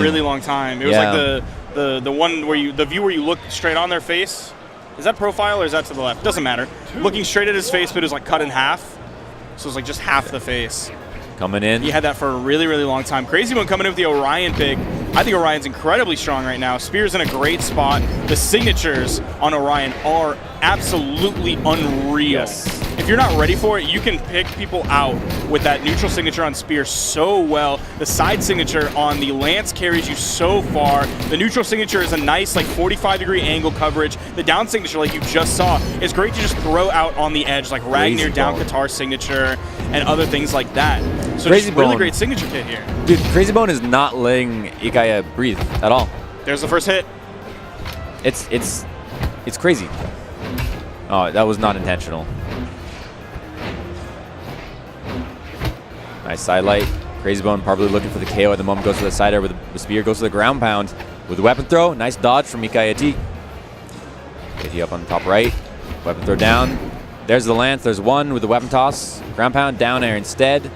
really long time. It was like the one where the view where you look straight on their face. Is that profile or is that to the left? Doesn't matter. Looking straight at his face, but it was like cut in half. So it was like just half the face. Coming in. He had that for a really, really long time. Crazylbone coming in with the Orion pick. I think Orion's incredibly strong right now. Spear's in a great spot. The signatures on Orion are absolutely unreal. Yes. If you're not ready for it, you can pick people out with that neutral signature on Spear so well. The side signature on the Lance carries you so far. The neutral signature is a nice like 45-degree angle coverage. The down signature, like you just saw, is great to just throw out on the edge, like Ragnar down Qatar signature and other things like that. So just really great signature kit here. Dude, Crazylbone is not letting IKayiat breathe at all. There's the first hit. It's crazy. Oh, that was not intentional. Nice sidelight. Crazylbone probably looking for the KO at the moment. Goes to the side air with the spear. Goes to the ground pound with the weapon throw. Nice dodge from IKayiat. IKayiat up on the top right. Weapon throw down. There's the lance. There's one with the weapon toss. Ground pound down air instead.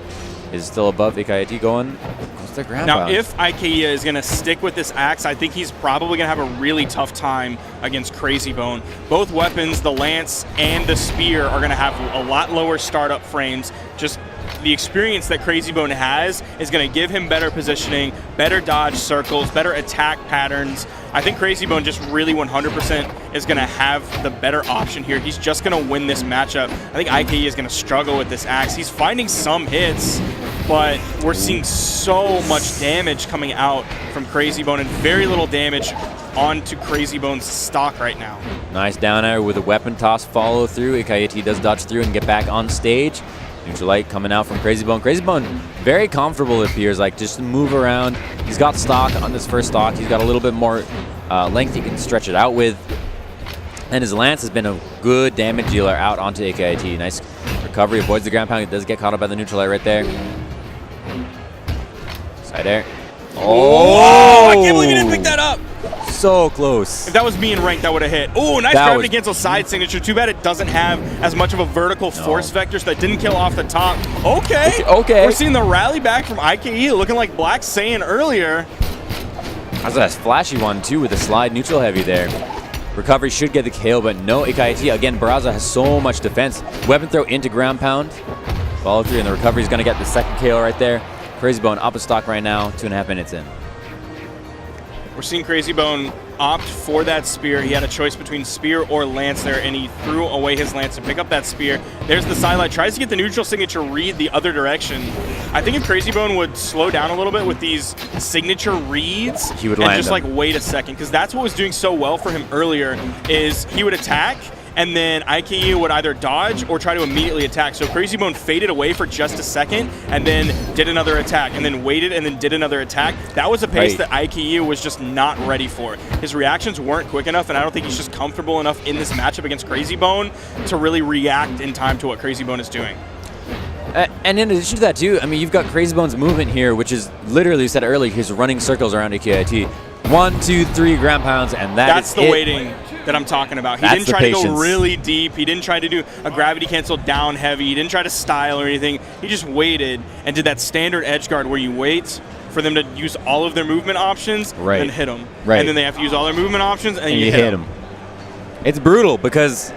Is still above IKayiat going. Goes to the ground now, pound. if IKayiat is going to stick with this axe, I think he's probably going to have a really tough time against Crazylbone. Both weapons, the lance and the spear, are going to have a lot lower startup frames. Just the experience that Crazylbone has is going to give him better positioning, better dodge circles, better attack patterns. I think Crazylbone just really 100% is going to have the better option here. He's just going to win this matchup. I think IKayiat is going to struggle with this axe. He's finding some hits, but we're seeing so much damage coming out from Crazylbone and very little damage onto Crazybone's stock right now. Nice down air with a weapon toss follow through. IKayiat does dodge through and get back on stage. Neutral light coming out from Crazylbone. Crazylbone very comfortable, it appears, like just to move around. He's got stock on this first stock. He's got a little bit more length he can stretch it out with. And his lance has been a good damage dealer out onto IKayiat. Nice recovery, avoids the ground pound. He does get caught up by the neutral light right there. Side air. Oh, I can't believe he didn't pick that up. So close. If that was me in ranked, that would have hit. Oh, nice gravity cancel side signature. Too bad it doesn't have as much of a vertical force vector, so that didn't kill off the top. Okay. We're seeing the rally back from IKayiat, looking like Black saying earlier. That's a flashy one, too, with the slide neutral heavy there. Recovery should get the KO, but no IKayiat. Again, Brawlhalla has so much defense. Weapon throw into ground pound. Follow through, and the recovery is going to get the second KO right there. Crazylbone up a stock right now, 2.5 minutes in. We're seeing Crazylbone opt for that spear. He had a choice between spear or lance there, and he threw away his lance to pick up that spear. There's the sidelight. Tries to get the neutral signature read the other direction. I think if Crazylbone would slow down a little bit with these signature reads, he would and land just like wait a second, because that's what was doing so well for him earlier, is he would attack, and then IKayiat would either dodge or try to immediately attack. So Crazylbone faded away for just a second and then did another attack and then waited and then did another attack. That was a pace that IKayiat was just not ready for. His reactions weren't quick enough, and I don't think he's just comfortable enough in this matchup against Crazylbone to really react in time to what Crazylbone is doing. And in addition to that, too, I mean, you've got Crazybone's movement here, which is literally, you said earlier, he's running circles around IKayiat. 1, 2, 3 ground pounds, and that's the waiting that I'm talking about. He didn't try to go really deep. He didn't try to do a gravity cancel down heavy. He didn't try to style or anything. He just waited and did that standard edge guard where you wait for them to use all of their movement options and hit them. And then they have to use all their movement options and you hit them. It's brutal because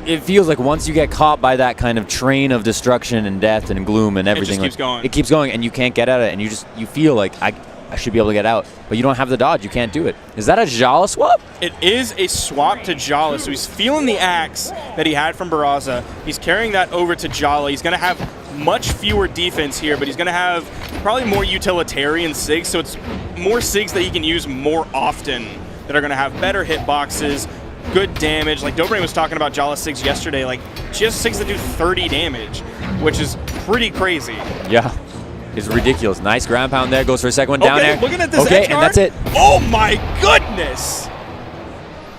it feels like once you get caught by that kind of train of destruction and death and gloom and everything, it just keeps going. It keeps going, and you can't get at it, and you feel like I should be able to get out, but you don't have the dodge. You can't do it. Is that a Brawlhalla swap? It is a swap to Brawlhalla, so he's feeling the axe that he had from Brawlhalla. He's carrying that over to Brawlhalla. He's going to have much fewer defense here, but he's going to have probably more utilitarian SIGs, so it's more SIGs that he can use more often that are going to have better hitboxes, good damage. Like Dobrain was talking about Brawlhalla SIGs yesterday. Like, she has SIGs that do 30 damage, which is pretty crazy. Yeah. It's ridiculous. Nice ground pound there. Goes for a second one down there. Looking at this edge guard. And that's it. Oh my goodness!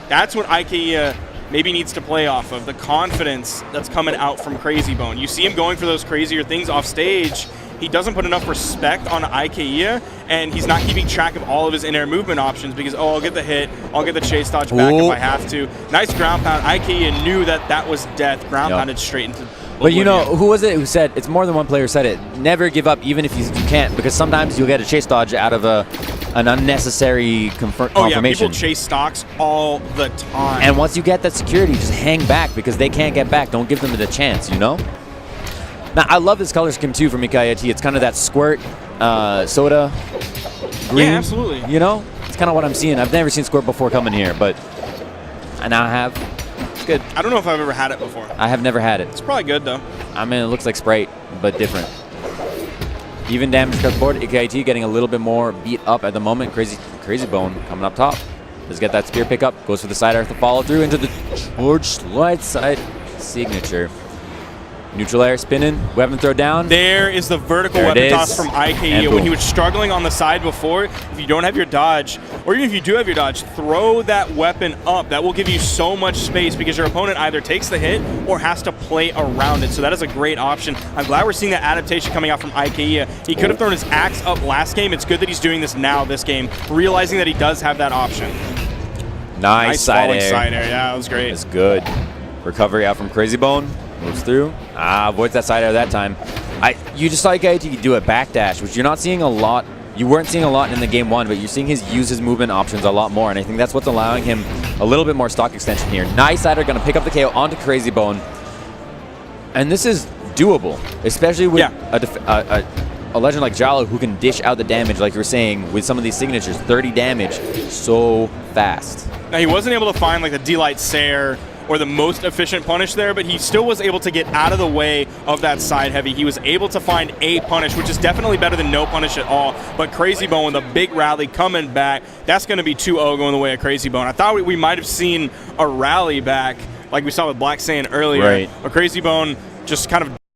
That's what IKayiat maybe needs to play off of, the confidence that's coming out from Crazylbone. You see him going for those crazier things off stage. He doesn't put enough respect on IKayiat, and he's not keeping track of all of his in-air movement options because, oh, I'll get the hit, I'll get the chase dodge back if I have to. Nice ground pound. IKayiat knew that that was death. Ground pounded straight into But you know, who was it who said, it's more than one player said it, never give up even if you can't, because sometimes you'll get a chase dodge out of an unnecessary confirmation. Oh yeah, people chase stocks all the time. And once you get that security, just hang back because they can't get back. Don't give them the chance, you know? Now, I love this color scheme too from IKayiat. It's kind of that squirt, soda, green. Yeah, absolutely. You know? It's kind of what I'm seeing. I've never seen squirt before coming here, but I now have. It's good. I don't know if I've ever had it before. I have never had it. It's probably good though. I mean, it looks like Sprite, but different. Even damage across the board. IKayiat getting a little bit more beat up at the moment. Crazylbone coming up top. Let's get that spear pickup. Goes for the side air to follow through into the George slide side signature. Neutral air spinning, weapon throw down. There is the vertical weapon toss from IKayiat. When he was struggling on the side before, if you don't have your dodge, or even if you do have your dodge, throw that weapon up. That will give you so much space because your opponent either takes the hit or has to play around it. So that is a great option. I'm glad we're seeing that adaptation coming out from IKayiat. He could have thrown his axe up last game. It's good that he's doing this now this game, realizing that he does have that option. Nice side air. Side air. Yeah, that was great. That's good. Recovery out from Crazylbone. Moves through. Avoids that side air that time. You just saw IKayiat do a backdash, which you're not seeing a lot. You weren't seeing a lot in the game one, but you're seeing use his movement options a lot more, and I think that's what's allowing him a little bit more stock extension here. Nice side air, going to pick up the KO onto Crazylbone. And this is doable, especially with a legend like Brawlhalla who can dish out the damage, like you were saying, with some of these signatures. 30 damage so fast. Now, he wasn't able to find like the D-Light Sair or the most efficient punish there, but he still was able to get out of the way of that side heavy. He was able to find a punish, which is definitely better than no punish at all. But Crazylbone with a big rally coming back, that's going to be 2-0 going the way of Crazylbone. I thought we might have seen a rally back like we saw with Black Saiyan earlier. Right. But Crazylbone just kind of